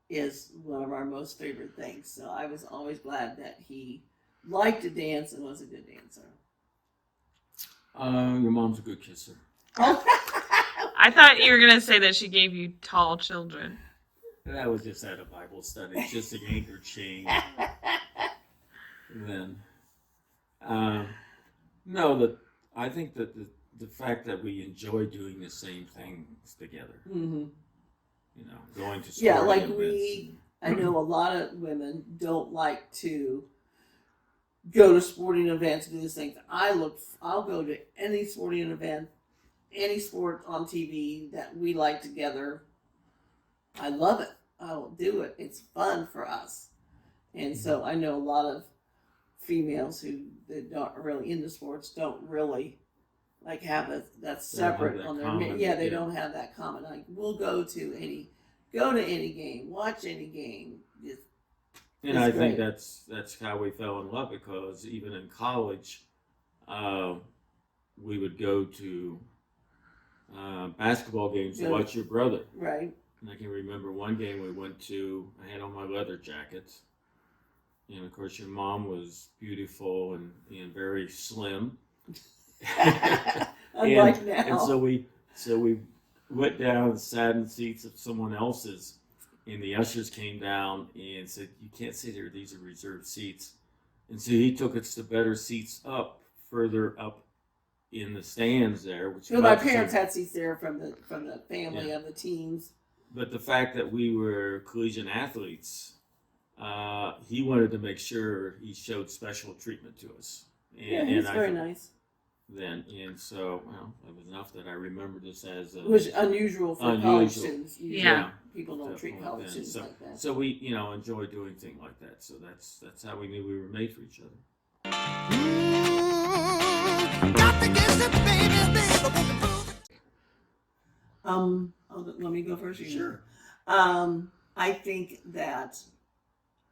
is one of our most favorite things. So I was always glad that he liked to dance and was a good dancer. your mom's a good kisser. I thought you were going to say that she gave you tall children. That was just at a Bible study, just to anchor change. Then, no, I think that the fact that we enjoy doing the same things together, Mm-hmm. going to Yeah, sporting like events. I know a lot of women don't like to go to sporting events and do these things. I'll go to any sporting event, any sport on TV that we like together. I love it. I will do it. It's fun for us. And so I know a lot of females that aren't really into sports don't really like have that's They don't have separate that on their common, they yeah. don't have that common. Like we'll go to any go to any game, watch any game. And It's I think great. that's how we fell in love, because even in college, we would go to basketball games to Yeah. watch your brother. Right. And I can remember one game we went to. I had on my leather jacket, and of course your mom was beautiful and very slim. Unlike now. And so we went down and sat in seats of someone else's, and the ushers came down and said, "You can't sit here; these are reserved seats." And so he took us to better seats further up in the stands there. Which Well, my about the same- parents had seats there from the family Yeah. of the teams. But the fact that we were collegiate athletes, he wanted to make sure he showed special treatment to us. Yeah, he's very nice. And so, well, it was enough that I remember this as It was unusual for college unusual. students. Usually Yeah. people don't treat Definitely college then. students So- like that. So we, enjoy doing things like that. So that's how we knew we were made for each other. Got to get it, baby, baby, want to prove it. Let me go first. or you? Sure. I think that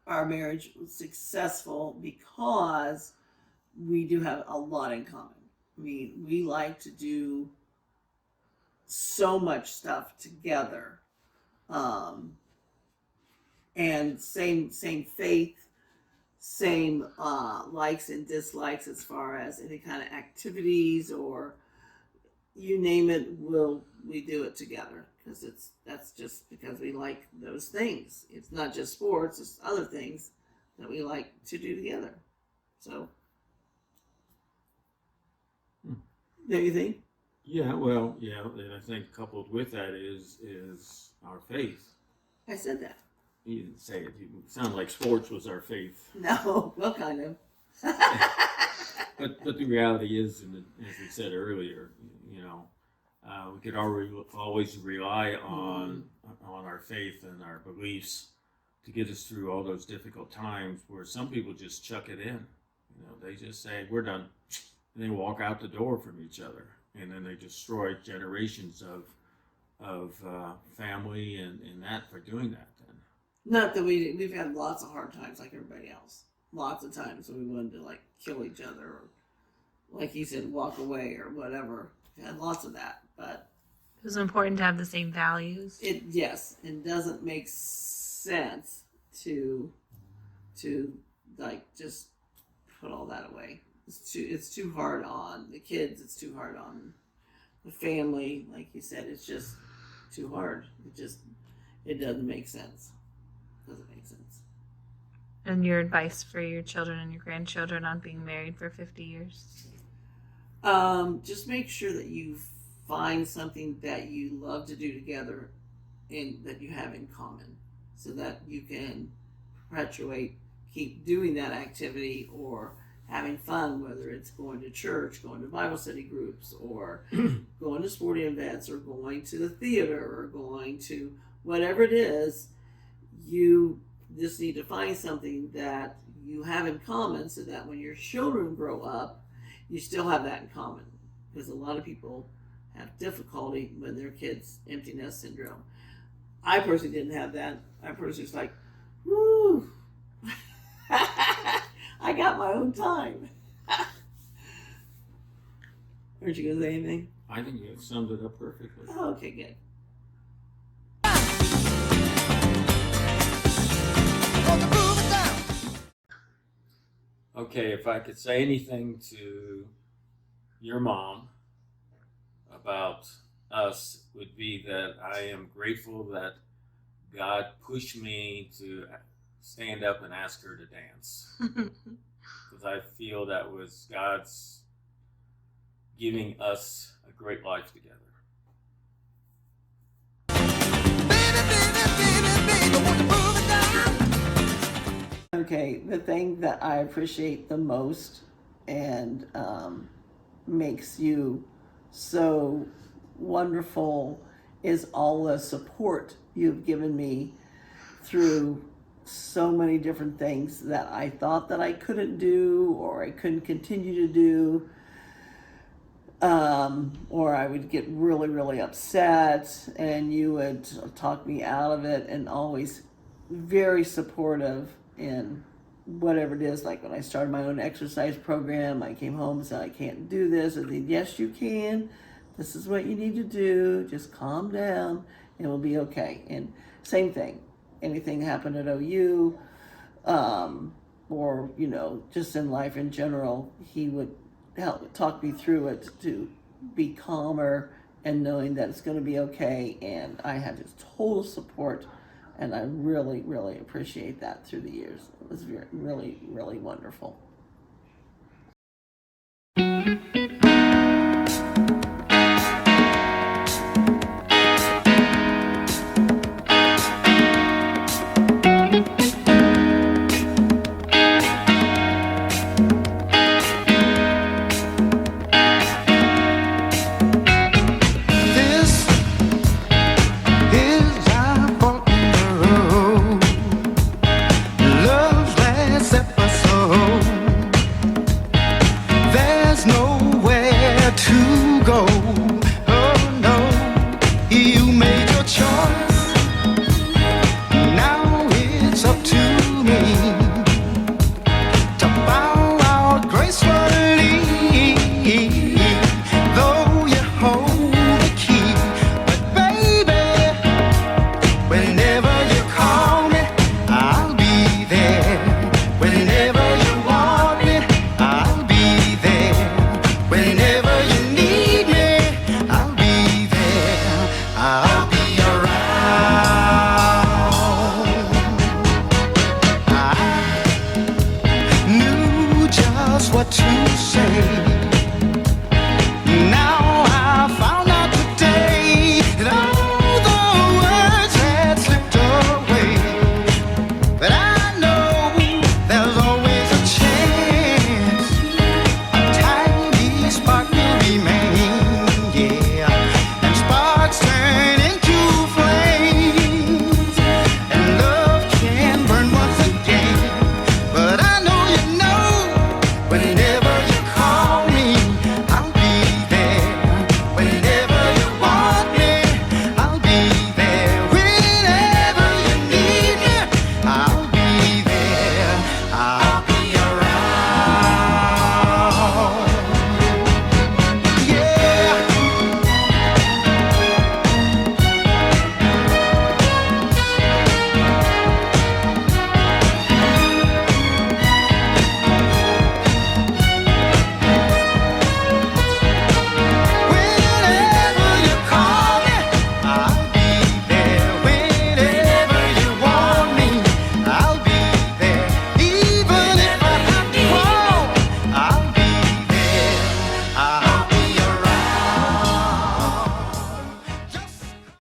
our marriage was successful because we do have a lot in common. I mean, we like to do so much stuff together. And same faith, same likes and dislikes as far as any kind of activities or you name it, we do it together because that's just because we like those things. It's not just sports; it's other things that we like to do together. So, don't you think? Yeah, well, yeah, and I think coupled with that is our faith. I said that. You didn't say it. You sound like sports was our faith. No, well, kind of. But the reality is, and as we said earlier, we could always rely on our faith and our beliefs to get us through all those difficult times. Where some people just chuck it in, they just say we're done, and they walk out the door from each other, and then they destroy generations of family and that for doing that. Then Not that we've had lots of hard times like everybody else. Lots of times when we wanted to like kill each other or, like you said, walk away or whatever. We had lots of that, but It was important to have the same values. it doesn't make sense to like just put all that away. It's too hard on the kids. It's too hard on the family. Like you said, it's just too hard. It doesn't make sense. Doesn't make sense. And your advice for your children and your grandchildren on being married for 50 years? Just make sure that you find something that you love to do together and that you have in common so that you can perpetuate, keep doing that activity or having fun, whether it's going to church, going to Bible study groups, or going to sporting events, or going to the theater, or going to whatever it is. You just need to find something that you have in common so that when your children grow up, you still have that in common. Because a lot of people have difficulty when their kids empty nest syndrome. I personally didn't have that. I personally was like, woo, I got my own time. Aren't you going to say anything? I think you summed it up perfectly. Oh, okay, good. Want to prove it down. Okay, if I could say anything to your mom about us, would be that I am grateful that God pushed me to stand up and ask her to dance. Because I feel that was God's giving us a great life together. Baby, baby, baby, baby, want to prove it down. Okay, the thing that I appreciate the most and makes you so wonderful is all the support you've given me through so many different things that I thought that I couldn't do or I couldn't continue to do. or I would get really, really upset, and you would talk me out of it, and always very supportive in whatever it is. Like when I started my own exercise program, I came home and said, I can't do this. I said, yes, you can. This is what you need to do. Just calm down and we'll be okay. And same thing. Anything happened at OU, or, just in life in general, he would help talk me through it to be calmer and knowing that it's going to be okay. And I had his total support, and I really, really appreciate that through the years. It was really, really wonderful.